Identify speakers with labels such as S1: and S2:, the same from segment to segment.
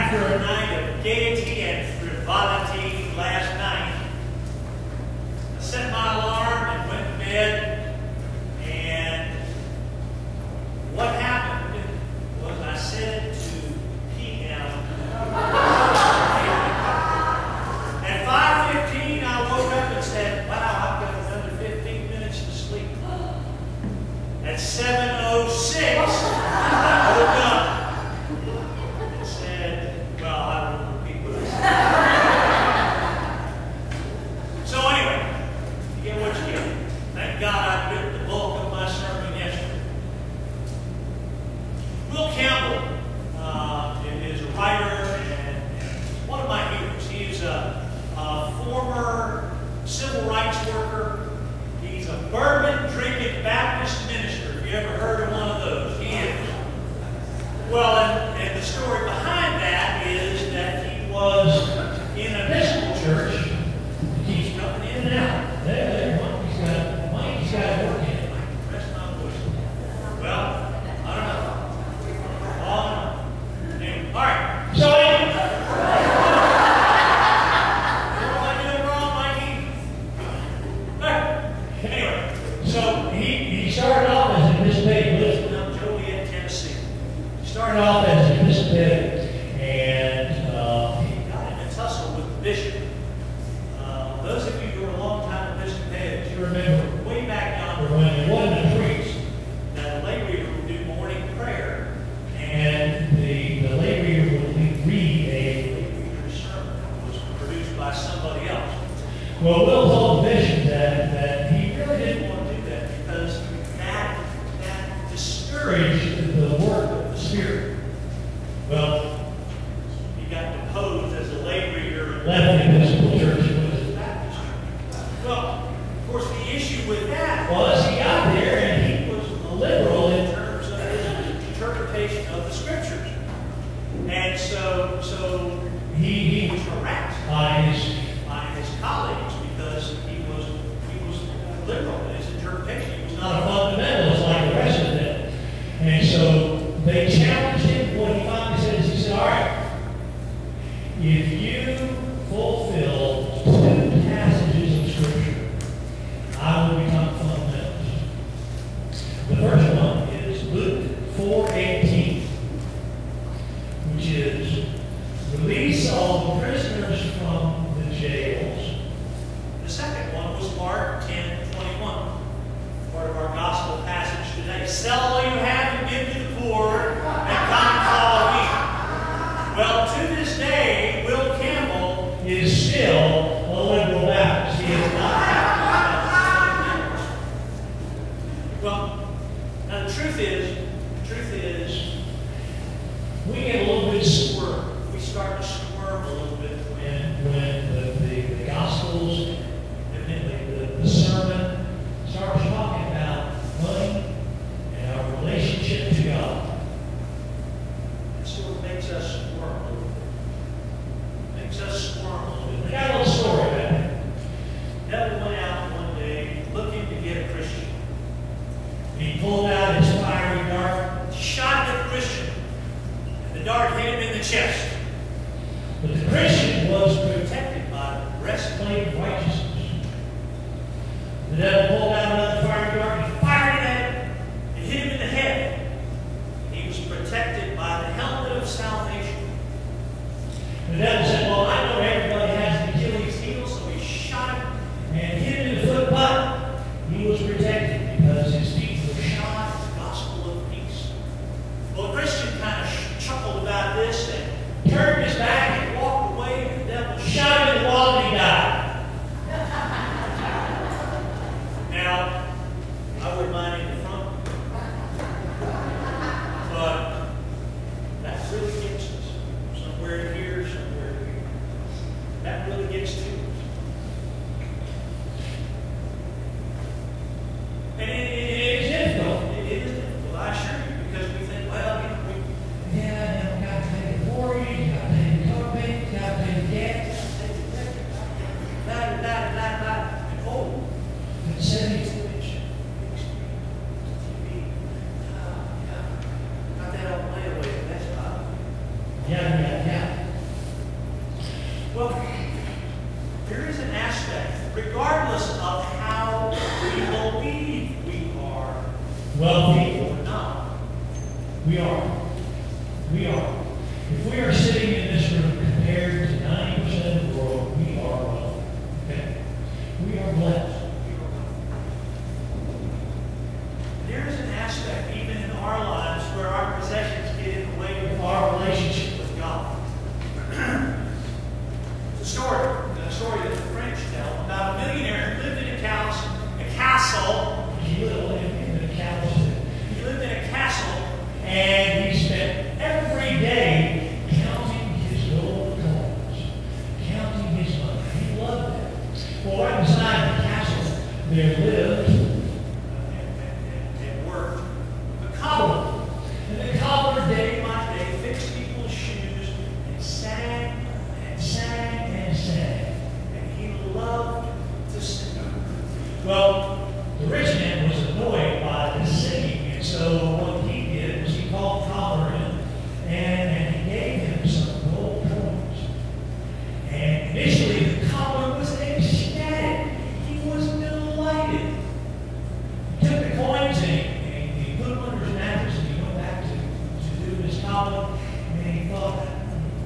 S1: after a night of gaiety and frivolity last night, I set my alarm and went to bed, and what happened was I set it to p.m. At 5:15, I woke up and said, wow, I've got another 15 minutes to sleep. At 7:06, I woke up and said, well, I won't repeat what I said. So anyway, you get what you get. Thank God I bit the bulk of my sermon yesterday. Will Campbell is a writer and one of my heroes. He is a former civil rights worker. He's a bourbon-drinking Baptist minister. Have you ever heard of one of those? He is. Well, and the story behind that is that he was in an Episcopal church. He keeps jumping in and out. There, Mike's got to work in it. Rest my voice. Well, I don't know. Anyway, all right. So anyway. What am I doing wrong, Mikey? All right. Anyway, so he started off as an Episcopalian. Listen, I'm Joliet, Tennessee. He started off as an Episcopalian, and he got in a tussle with the bishop. Those of you who are long-time Episcopalians, you remember way back yonder when there wasn't a priest, that a lay reader would do morning prayer, and the lay reader would read a lay reader's sermon that was produced by somebody else. Well, Will told the bishop that he really didn't want to do that because that discouraged the work of the Spirit. Well, he got deposed as a lay reader and left the Episcopal church and went to the Baptist church. Well, of course, the issue with that was he got there and he was a liberal in terms of his interpretation of the Scriptures. And so he was harassed by his colleagues because he was liberal in his interpretation. He was not a fundamentalist like the rest of them. And so they challenged him. What he finally said is, he said, all right, if you fulfill 2 passages of Scripture, I will become fundamentalist. The first one is Luke 4:18, which is, release all the prisoners from the jails. The second one was Mark 10:21, part of our gospel passage today. Sell all you have and give to the poor, and come and follow me. Well, to this day, Will Campbell is still a liberal Baptist. He is not Baptist. Well, now the truth is, we get a little bit squirm. We start to squirm a little bit when the Gospels, evidently the sermon, starts talking about money and our relationship to God. It sort of makes us squirm a little bit. I got a little story about it. The devil went out one day looking to get a Christian. He pulled out his fiery dart, shot at the Christian. The dart hit him in the chest. But the Christian was protected by the breastplate of righteousness. The devil pulled out another fiery dart and fired it at him and hit him in the head. He was protected by the helmet of salvation. The devil said, well, I know everybody has an Achilles heel, so he shot him and hit him in the foot, but he was protected because his feet were shod with the gospel of peace. Well, the Christian kind of chuckled about this and turned his back and walked away, and the devil shot him in the wall and he died. Now, I wouldn't mind in the front, but that really gets us. Somewhere here, somewhere here. in this room, compared to 90% of the world, we are wealthy. Okay? We are blessed. There is an aspect, even in our lives, where our possessions get in the way of our relationship with God. It's a story that the French tell about a millionaire who lived in a castle. He lived in a castle. He lived in a castle, and he spent every day counting his gold coins, counting his money. He loved that. Well, right beside the castle, there lived and worked a cobbler. And the cobbler, day by day, fixed people's shoes and sang and sang and sang. And he loved to sing. Well, the rich man was annoyed by this singing, and so what he did was he called the cobbler in, and he gave him some gold coins. And initially, the cobbler was ecstatic. He was delighted. He took the coins and he put them under his mattress, and he went back to do his cobbling, and he thought,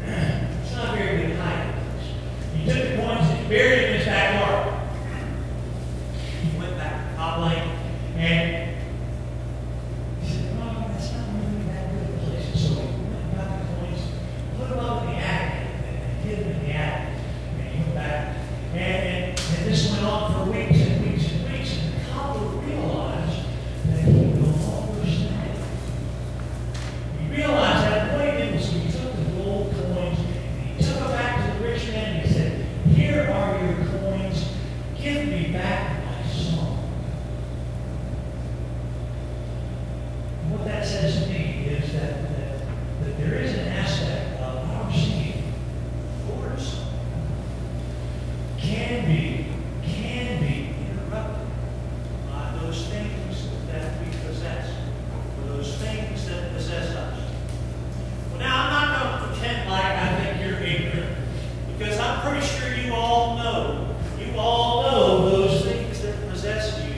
S1: it's not a very good hiding place. He took the coins and he buried them in his backyard. He went back to cobbling, and he said, "Oh, that's not really that good a place." So he went and got the coins, put them up in the attic, and hid them in the attic. And he went back, and this went on for weeks and weeks and weeks, and the cobbler realized that he no longer sang. He realized that what he did was he took the gold coins and he took them back to the rich man, and he said, "Here are your coins. Give me back my song." And what that says to me is that there is an aspect of our singing, Lord song, can be interrupted by those things that we possess, or those things that possess us. Well, now I'm not going to pretend like I think you're ignorant, because I'm pretty sure you all know those things that possess you,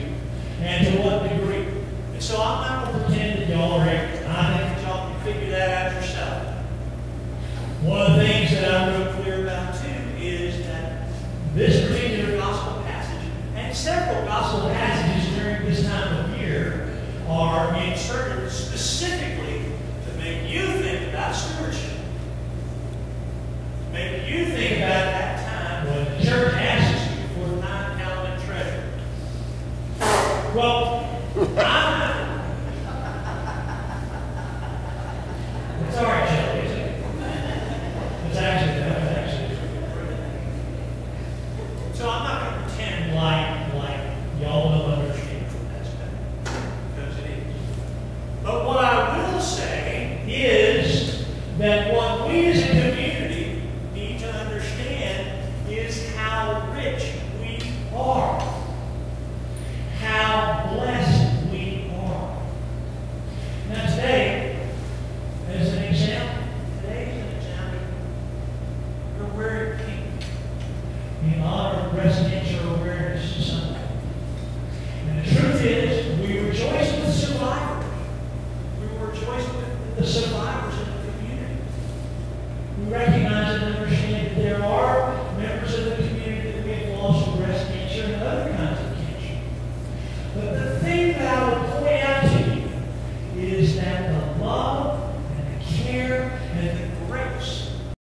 S1: and to what degree. And so I'm not going to pretend that y'all are ignorant. I think that y'all can figure that out yourself. One of the things that I'm real clear about too is that this particular gospel passage, and several gospel passages during this time of year, are inserted specifically to make you think about stewardship. Make you think about that time when the church asks you for the 9-pound treasure. Well, it's all right, Shelley, isn't it? It's actually. So I'm not going to pretend like y'all don't understand that stuff, because it is. But what I will say is that what we as a community need to understand is how rich we are, how blessed we are. Now today, as an example, we're wearing pink in honor of Presidential Awareness Sunday. And the truth is, we rejoice with survivors. We rejoice with the survivors in the community. We recognize and understand that there are